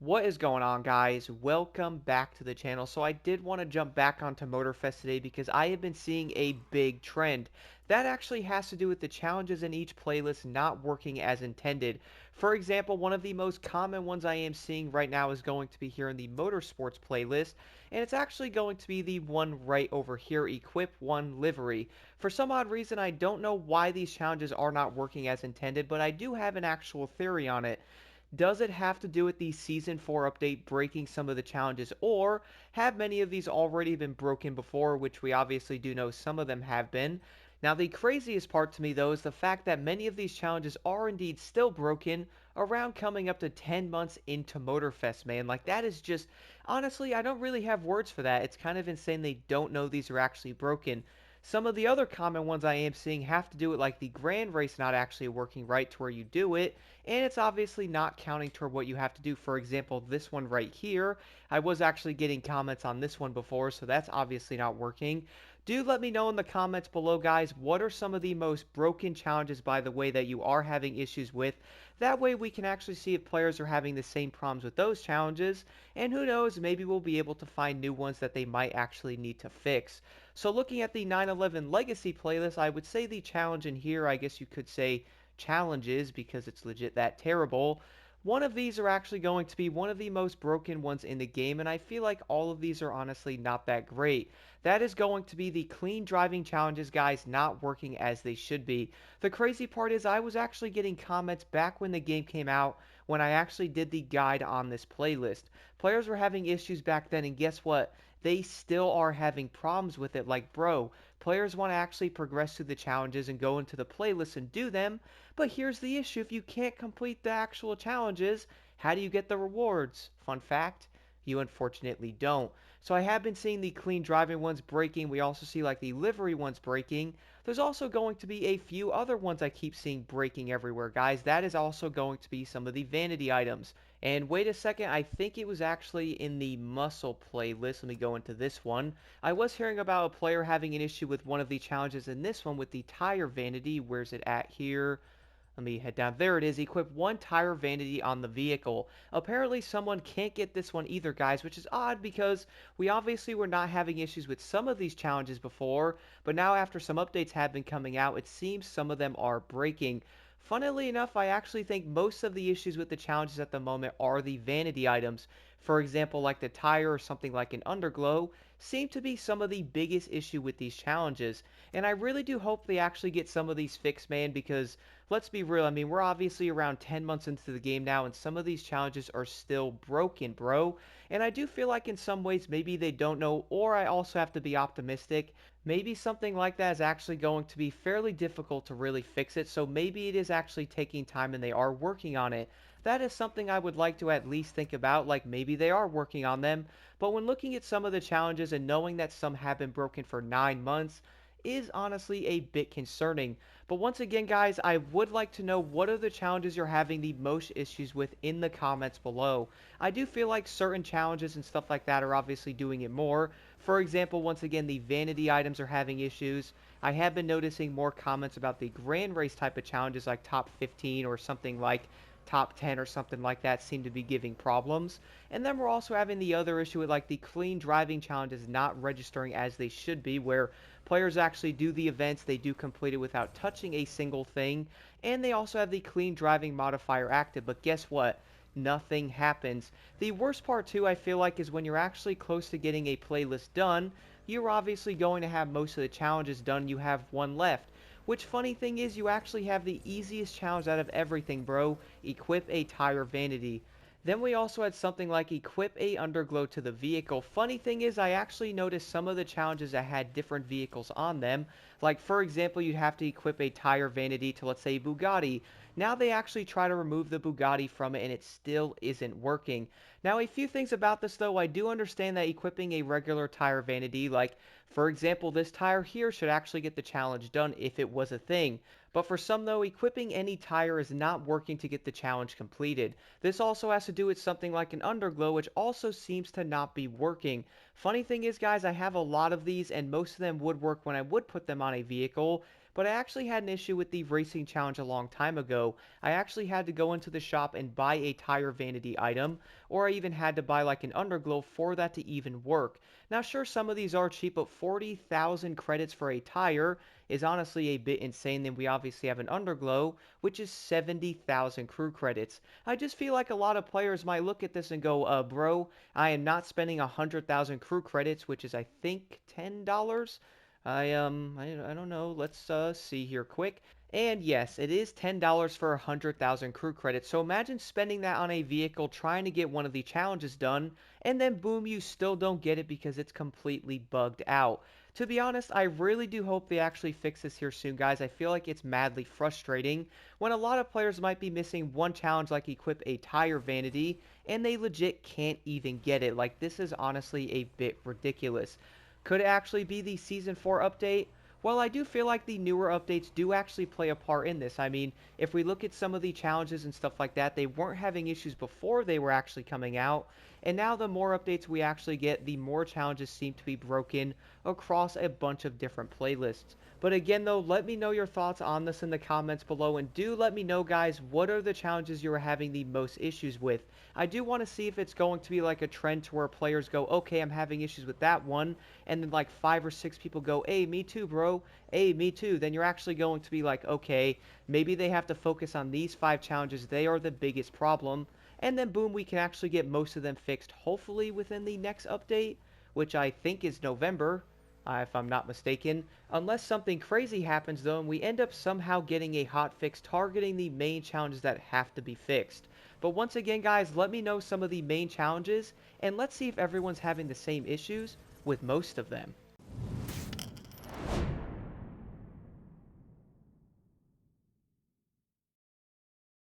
What is going on, guys? Welcome back to the channel. So I did want to jump back onto Motorfest today because I have been seeing a big trend. That actually has to do with the challenges in each playlist not working as intended. For example, one of the most common ones I am seeing right now is going to be here in the Motorsports playlist, and it's actually going to be the one right over here, Equip 1 Livery. For some odd reason, I don't know why these challenges are not working as intended, but I do have an actual theory on it. Does it have to do with the Season 4 update breaking some of the challenges, or have many of these already been broken before, which we obviously do know some of them have been? Now, the craziest part to me, though, is the fact that many of these challenges are indeed still broken around coming up to 10 months into Motorfest, man. Like, that is just, honestly, I don't really have words for that. It's kind of insane they don't know these are actually broken. Some of the other common ones I am seeing have to do with like the grand race not actually working right to where you do it, and it's obviously not counting toward what you have to do. For example, this one right here, I was actually getting comments on this one before, so that's obviously not working. Do let me know in the comments below, guys, what are some of the most broken challenges, by the way, that you are having issues with. That way we can actually see if players are having the same problems with those challenges, and who knows, maybe we'll be able to find new ones that they might actually need to fix. So looking at the 9/11 Legacy playlist, I would say the challenge in here, I guess you could say challenges because it's legit that terrible. One of these are actually going to be one of the most broken ones in the game, and I feel like all of these are honestly not that great. That is going to be the clean driving challenges, guys, not working as they should be. The crazy part is I was actually getting comments back when the game came out when I actually did the guide on this playlist. Players were having issues back then, and guess what? They still are having problems with it. Like, bro, players want to actually progress through the challenges and go into the playlist and do them, but here's the issue: if you can't complete the actual challenges, how do you get the rewards? Fun fact, you unfortunately don't. So I have been seeing the clean driving ones breaking. We also see like the livery ones breaking. There's also going to be a few other ones I keep seeing breaking everywhere, guys. That is also going to be some of the vanity items. And wait a second, I think it was actually in the muscle playlist. Let me go into this one. I was hearing about a player having an issue with one of the challenges in this one with the tire vanity. Where's it at here? Let me head down. There it is. Equip one tire vanity on the vehicle. Apparently someone can't get this one either, guys, which is odd because we obviously were not having issues with some of these challenges before, but now after some updates have been coming out, it seems some of them are breaking. Funnily enough, I actually think most of the issues with the challenges at the moment are the vanity items. For example, like the tire or something like an underglow seem to be some of the biggest issue with these challenges. And I really do hope they actually get some of these fixed, man, because let's be real. I mean, we're obviously around 10 months into the game now, and some of these challenges are still broken, bro. And I do feel like in some ways maybe they don't know, or I also have to be optimistic. Maybe something like that is actually going to be fairly difficult to really fix it, so maybe it is actually taking time and they are working on it. That is something I would like to at least think about, like maybe they are working on them. But when looking at some of the challenges and knowing that some have been broken for 9 months, is honestly a bit concerning. But once again, guys, I would like to know what are the challenges you're having the most issues with in the comments below. I do feel like certain challenges and stuff like that are obviously doing it more. For example, once again, the vanity items are having issues. I have been noticing more comments about the grand race type of challenges like top 15 or something like top 10 or something like that seem to be giving problems. And then we're also having the other issue with like the clean driving challenges not registering as they should be, where players actually do the events, they do complete it without touching a single thing, and they also have the clean driving modifier active, but guess what? Nothing happens. The worst part too, I feel like, is when you're actually close to getting a playlist done, you're obviously going to have most of the challenges done, you have one left. Which, funny thing is, you actually have the easiest challenge out of everything, bro. Equip a tire vanity. Then we also had something like equip a underglow to the vehicle. Funny thing is, I actually noticed some of the challenges that had different vehicles on them. Like, for example, you'd have to equip a tire vanity to, let's say, Bugatti. Now they actually try to remove the Bugatti from it and it still isn't working. Now, a few things about this though, I do understand that equipping a regular tire vanity, like, for example, this tire here should actually get the challenge done if it was a thing. But for some though, equipping any tire is not working to get the challenge completed. This also has to do with something like an underglow, which also seems to not be working. Funny thing is, guys, I have a lot of these, and most of them would work when I would put them on a vehicle, but I actually had an issue with the racing challenge a long time ago. I actually had to go into the shop and buy a tire vanity item, or I even had to buy like an underglow for that to even work. Now sure, some of these are cheap, but 40,000 credits for a tire is honestly a bit insane. Then we obviously have an underglow, which is 70,000 crew credits. I just feel like a lot of players might look at this and go, bro, I am not spending 100,000 crew credits, which is I think $10. I don't know. Let's see here quick. And yes, it is $10 for 100,000 crew credits. So imagine spending that on a vehicle trying to get one of the challenges done, and then boom, you still don't get it because it's completely bugged out. To be honest, I really do hope they actually fix this here soon, guys. I feel like it's madly frustrating when a lot of players might be missing one challenge like equip a tire vanity, and they legit can't even get it. Like, this is honestly a bit ridiculous. Could it actually be the Season 4 update? Well, I do feel like the newer updates do actually play a part in this. I mean, if we look at some of the challenges and stuff like that, they weren't having issues before they were actually coming out. And now the more updates we actually get, the more challenges seem to be broken across a bunch of different playlists. But again, though, let me know your thoughts on this in the comments below. And do let me know, guys, what are the challenges you are having the most issues with? I do want to see if it's going to be like a trend to where players go, okay, I'm having issues with that one, and then like 5 or 6 people go, hey, me too, bro, hey, me too. Then you're actually going to be like, okay, maybe they have to focus on these 5 challenges, they are the biggest problem, and then boom, we can actually get most of them fixed, hopefully within the next update, which I think is November, if I'm not mistaken. Unless something crazy happens though, and we end up somehow getting a hotfix targeting the main challenges that have to be fixed. But once again, guys, let me know some of the main challenges, and let's see if everyone's having the same issues with most of them.